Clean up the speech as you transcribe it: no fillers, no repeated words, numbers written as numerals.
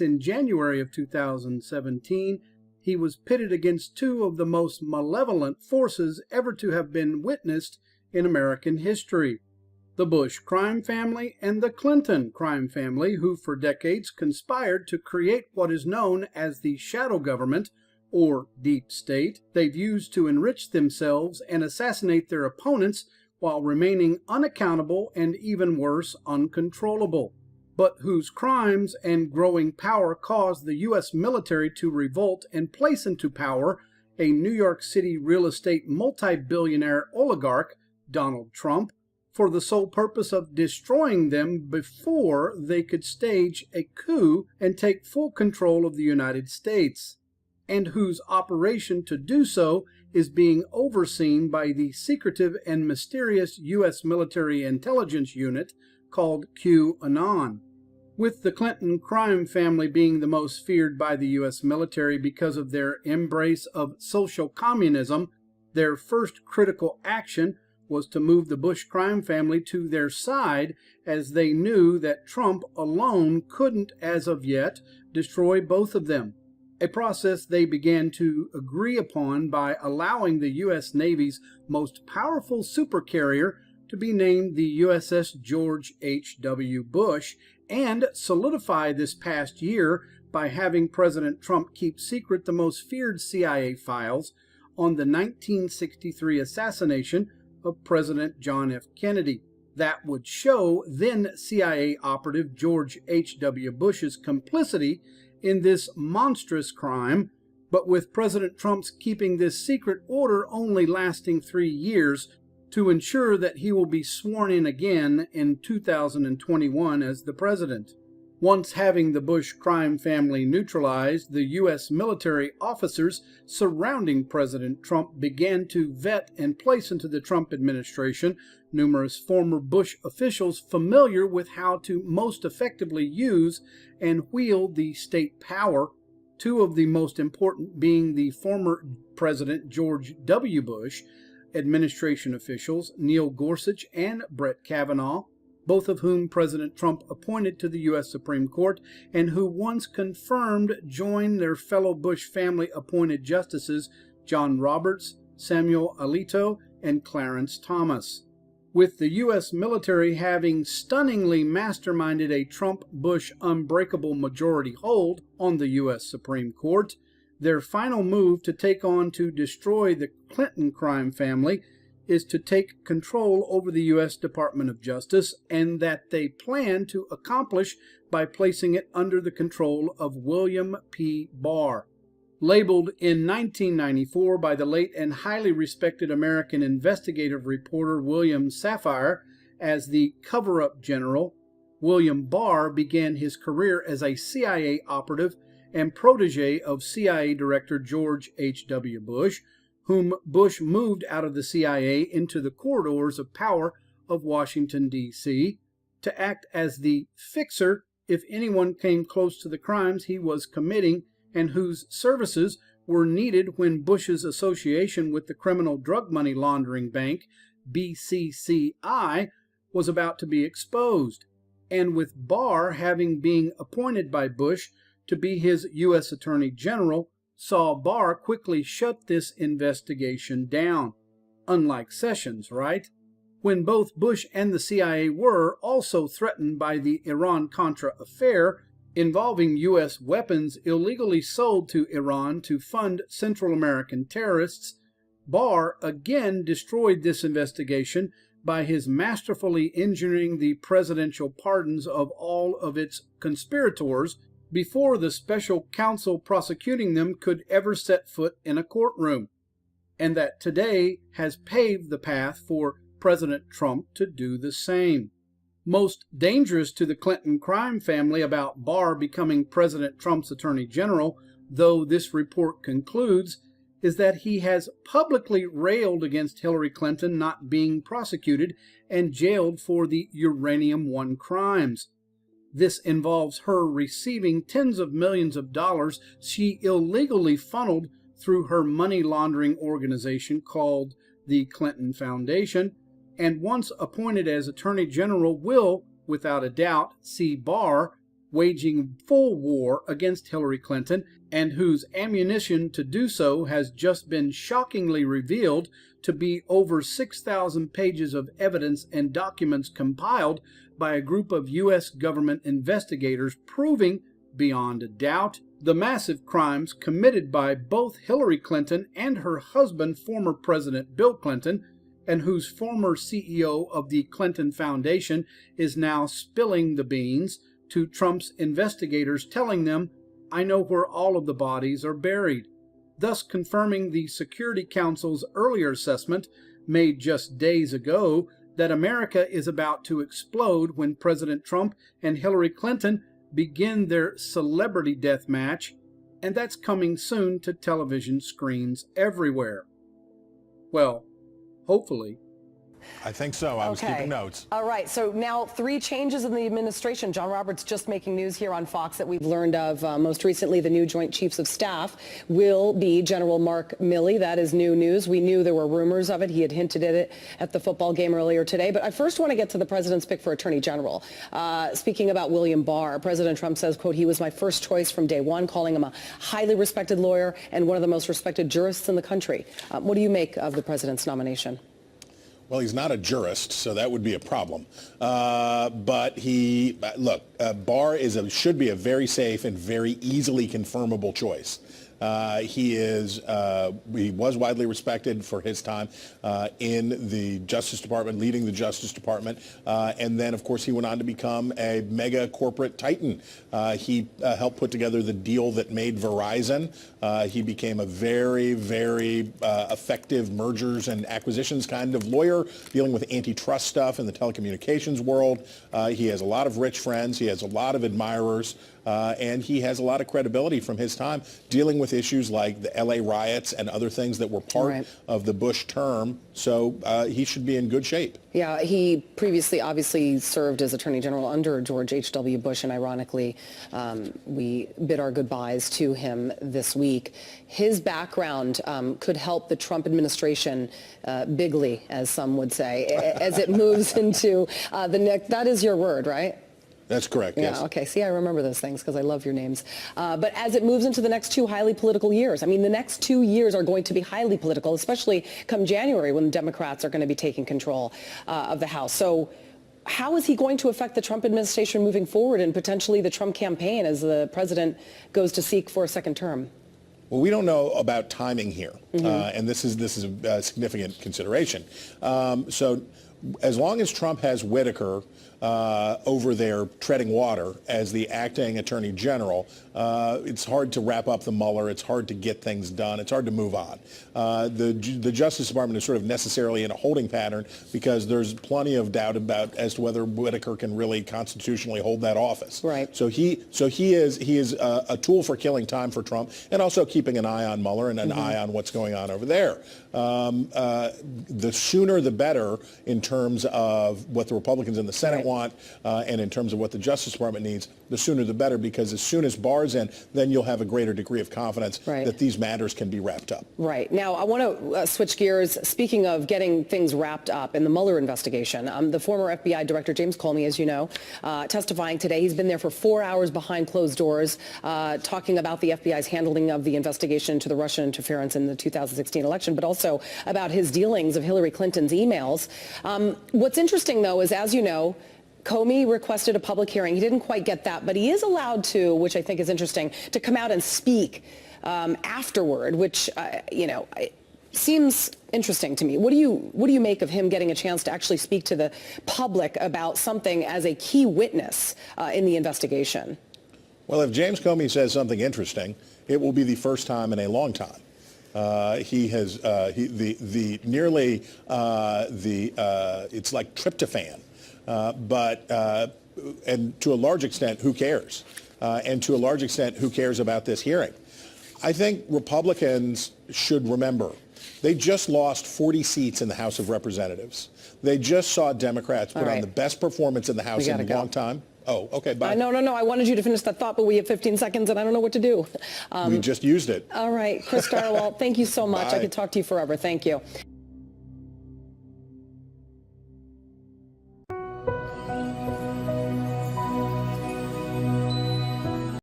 In January of 2017, he was pitted against two of the most malevolent forces ever to have been witnessed in American history: the Bush crime family and the Clinton crime family, who for decades conspired to create what is known as the shadow government, or deep state, they've used to enrich themselves and assassinate their opponents while remaining unaccountable and, even worse, uncontrollable, but whose crimes and growing power caused the U.S. military to revolt and place into power a New York City real estate multi-billionaire oligarch, Donald Trump, for the sole purpose of destroying them before they could stage a coup and take full control of the United States, and whose operation to do so is being overseen by the secretive and mysterious U.S. military intelligence unit called QAnon. With the Clinton crime family being the most feared by the U.S. military because of their embrace of social communism, their first critical action was to move the Bush crime family to their side, as they knew that Trump alone couldn't, as of yet, destroy both of them, a process they began to agree upon by allowing the U.S. Navy's most powerful supercarrier to be named the USS George H.W. Bush, and solidify this past year by having President Trump keep secret the most feared CIA files on the 1963 assassination of President John F. Kennedy. That would show then CIA operative George H.W. Bush's complicity in this monstrous crime, but with President Trump's keeping this secret order only lasting 3 years to ensure that he will be sworn in again in 2021 as the president. Once having the Bush crime family neutralized, the U.S. military officers surrounding President Trump began to vet and place into the Trump administration numerous former Bush officials familiar with how to most effectively use and wield the state power, two of the most important being the former President George W. Bush administration officials, Neil Gorsuch and Brett Kavanaugh, both of whom President Trump appointed to the U.S. Supreme Court, and who once confirmed joined their fellow Bush family appointed justices John Roberts, Samuel Alito, and Clarence Thomas. With the U.S. military having stunningly masterminded a Trump-Bush unbreakable majority hold on the U.S. Supreme Court, their final move to destroy the Clinton crime family is to take control over the U.S. Department of Justice, and that they plan to accomplish by placing it under the control of William P. Barr. Labeled in 1994 by the late and highly respected American investigative reporter William Safire as the cover-up general, William Barr began his career as a CIA operative and protege of CIA Director George H.W. Bush, whom Bush moved out of the CIA into the corridors of power of Washington, D.C., to act as the fixer if anyone came close to the crimes he was committing, and whose services were needed when Bush's association with the criminal drug money laundering bank, BCCI, was about to be exposed, and with Barr having been appointed by Bush to be his U.S. Attorney General, saw Barr quickly shut this investigation down. Unlike Sessions, right? When both Bush and the CIA were also threatened by the Iran-Contra affair involving U.S. weapons illegally sold to Iran to fund Central American terrorists, Barr again destroyed this investigation by his masterfully engineering the presidential pardons of all of its conspirators before the special counsel prosecuting them could ever set foot in a courtroom, and that today has paved the path for President Trump to do the same. Most dangerous to the Clinton crime family about Barr becoming President Trump's Attorney General, though this report concludes, is that he has publicly railed against Hillary Clinton not being prosecuted and jailed for the Uranium One crimes. This involves her receiving tens of millions of dollars she illegally funneled through her money laundering organization called the Clinton Foundation, and once appointed as Attorney General will, without a doubt, see Barr waging full war against Hillary Clinton, and whose ammunition to do so has just been shockingly revealed to be over 6,000 pages of evidence and documents compiled by a group of U.S. government investigators, proving, beyond a doubt, the massive crimes committed by both Hillary Clinton and her husband, former President Bill Clinton, and whose former CEO of the Clinton Foundation is now spilling the beans to Trump's investigators, telling them, "I know where all of the bodies are buried," thus confirming the Security Council's earlier assessment made just days ago that America is about to explode when President Trump and Hillary Clinton begin their celebrity death match, and that's coming soon to television screens everywhere. Well, hopefully. I think so. I was keeping notes. All right. So now 3 changes in the administration. John Roberts just making news here on Fox that we've learned of. Most recently, the new Joint Chiefs of Staff will be General Mark Milley. That is new news. We knew there were rumors of it. He had hinted at it at the football game earlier today. But I first want to get to the president's pick for Attorney General. Speaking about William Barr, President Trump says, quote, "He was my first choice from day one," calling him a highly respected lawyer and one of the most respected jurists in the country. What do you make of the president's nomination? Well, he's not a jurist, so that would be a problem. But Barr should be a very safe and very easily confirmable choice. He was widely respected for his time in the Justice Department, leading the Justice Department, and then, of course, he went on to become a mega corporate titan. He helped put together the deal that made Verizon. He became a very, very effective mergers and acquisitions kind of lawyer, dealing with antitrust stuff in the telecommunications world. He has a lot of rich friends. He has a lot of admirers. And he has a lot of credibility from his time dealing with issues like the L.A. riots and other things that were part of the Bush term. So he should be in good shape. Yeah, he previously obviously served as Attorney General under George H.W. Bush, and ironically, we bid our goodbyes to him this week. His background could help the Trump administration bigly, as some would say, as it moves into the next. That is your word, right? That's correct, yes. Yeah, okay. See, I remember those things because I love your names. But as it moves into the next 2 highly political years, I mean, the next 2 years are going to be highly political, especially come January when the Democrats are going to be taking control of the House. So how is he going to affect the Trump administration moving forward and potentially the Trump campaign as the president goes to seek for a second term? Well, we don't know about timing here, and this is a significant consideration. So as long as Trump has Whitaker over there treading water as the acting attorney general, it's hard to wrap up the Mueller. It's hard to get things done. It's hard to move on. The Justice Department is sort of necessarily in a holding pattern because there's plenty of doubt as to whether Whitaker can really constitutionally hold that office. Right. So he is a tool for killing time for Trump and also keeping an eye on Mueller and an eye on what's going on over there. The sooner the better in terms of what the Republicans in the Senate want and in terms of what the Justice Department needs, the sooner the better, because as soon as Barr's in, then you'll have a greater degree of confidence that these matters can be wrapped up. Right. Now, I want to switch gears. Speaking of getting things wrapped up in the Mueller investigation, the former FBI Director James Comey, as you know, testifying today. He's been there for 4 hours behind closed doors, talking about the FBI's handling of the investigation into the Russian interference in the 2016 election, but also about his dealings of Hillary Clinton's emails. What's interesting, though, is, as you know, Comey requested a public hearing. He didn't quite get that, but he is allowed to, which I think is interesting, to come out and speak afterward, which, seems interesting to me. What do you make of him getting a chance to actually speak to the public about something as a key witness in the investigation? Well, if James Comey says something interesting, it will be the first time in a long time. It's like tryptophan. And to a large extent, who cares? And to a large extent, who cares about this hearing? I think Republicans should remember they just lost 40 seats in the House of Representatives. They just saw Democrats put on the best performance in the House in a long time. Oh, okay, bye. No. I wanted you to finish that thought, but we have 15 seconds, and I don't know what to do. We just used it. All right. Chris Darwalt, thank you so much. I could talk to you forever. Thank you.